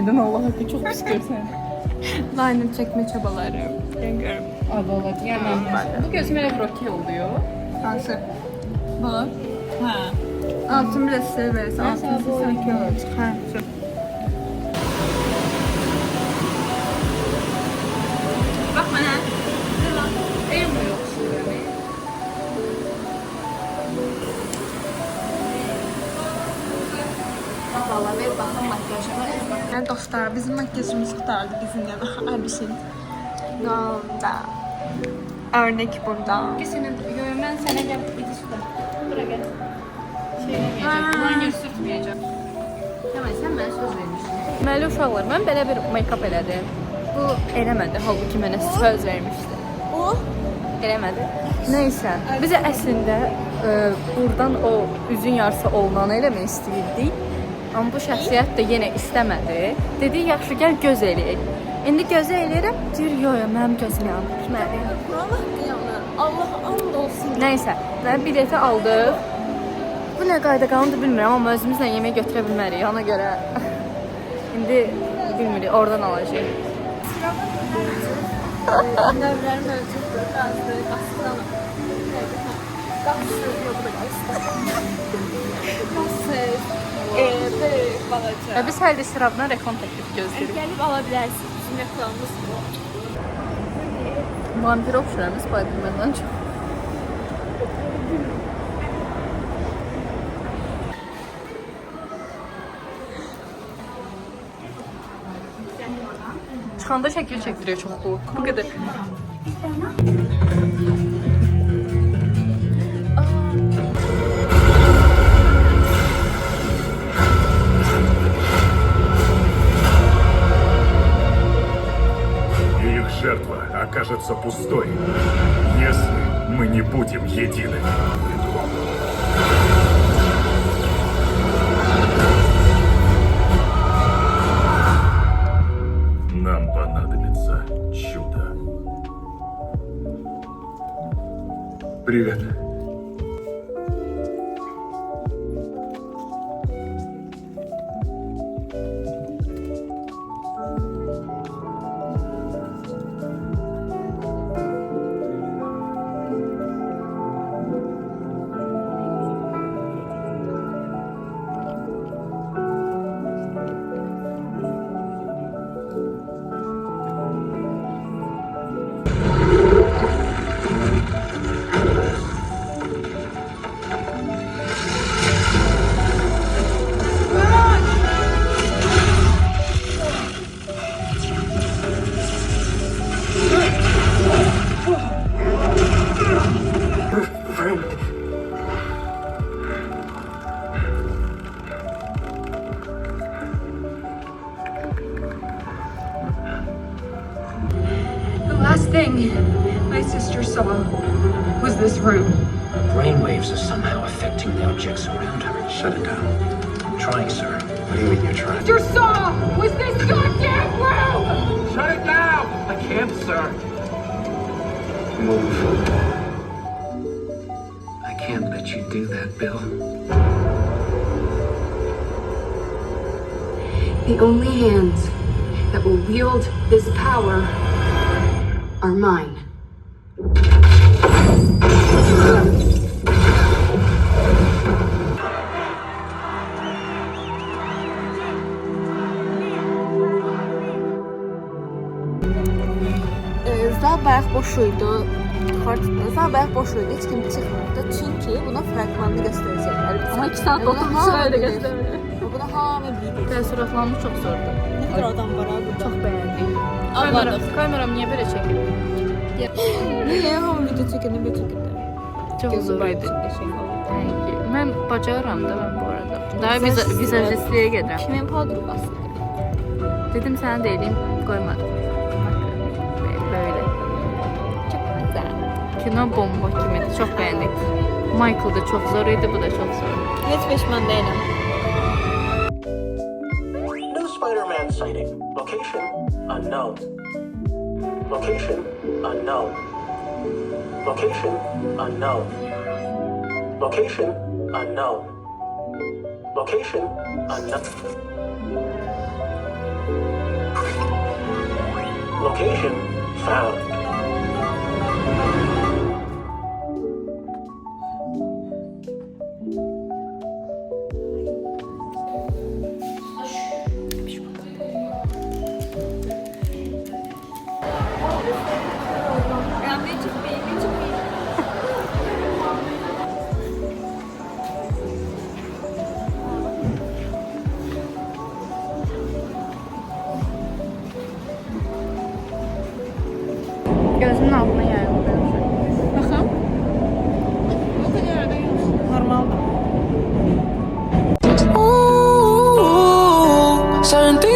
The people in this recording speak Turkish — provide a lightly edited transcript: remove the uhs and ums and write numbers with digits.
Neden Allah hakkı çok pis görsen. Liner çekme çabaları. Görüyorum. Adalet. Yani bu gözüme hep roke oluyor. Hansı? Bu. Ha. Altın biraz size verirsin. Altın sanki olur. Ha, şu. Bak bana. Ne lan? Ev mi yok şimdi? Valla ver bakalım makyajıma. Yani dostlar bizim makyajımız kurtardı bizim yana. Abişin. Yolda. Örnek burada. İkisinin görmen sana gel bitişte. Buraya gel. Şeylemeyeceğim. Liner sürtmeyeceğim. Tamam sen bana söz vermiştin. Deməli uşaqlar, mən belə bir make-up elədim. Bu eləmədi, halbuki mənə söz vermişdi. O eləmədi. Nəysə, biz əslində buradan o üzün yarısı olmanı eləmək istəyirdik. Amma bu şəxsiyyət də yenə istəmədi. Dedi, yaxşı gəl göz eləyək. İndi göz eləyirəm, deyir, yox, mənim gözüm yanır. Allah yanır. Allah and olsun. Nəysə, və bileti aldıq. Bu nə qayda qanundur bilmirəm, amma özümüzlə yemək götürə bilmərik, ona görə indi bilmirik, oradan alacağıq. Növlərim mövcud. Bazıları qasıqdan. Qasıq yox da qasıq. Qasıq. Böyük balaca. Və biz hər də istirabdan reklam təklif gözləyirik. Gəlib ala bilərsiniz. Bizim reklamımız bu. Vampir oxşuram, Spider-Man-dan çox. Çıxanda şəkil çəkdiriyor çox bu. Bu qədər. И их жертва окажется пустой, если мы не будем едины. Нам понадобится чудо. Привет. The last thing my sister saw was this room. Brainwaves are somehow affecting the objects around her. Shut it down. I'm trying, sir. What do you mean you're trying? Sister saw was this goddamn room! Shut it down! I can't, sir. Move. I can't let you do that, Bill. The only hands that will wield this power are mine. Zal bayaq boş idi. Zal bayaq boş idi. Heç kim çıxmırdı. Çünki buna fragmanını göstərəcəklər. Ama 2 saat oturmuşsun öyle göstermeye. Bunu hamı bilir. Təəssüratlanmış çox zordur. Ne kadar adam var abi burada. Çox bəyəndik. Anladım. Kameram niyə belə çəkir? Niye hamı video çəkəndə belə çəkirdi? Çox zor idi. Mən bacarıram da mən bu arada. Daha vizajistliyə gedirəm. Kimin podrugası? Dedim sənə də eləyim, qoymadım. Böyle. Çok güzel. Kino bomba kimiydi, çok beğendik. Michael da çok zor idi, bu da çok zor. Hiç pişman değilim. New Spider-Man sighting. Location unknown. Location unknown. Location unknown. Location unknown. Location unknown. Location found. Gözümün altına yayıldı. Baxın. Bu kadar da yok. Normaldır. Ooh, certain things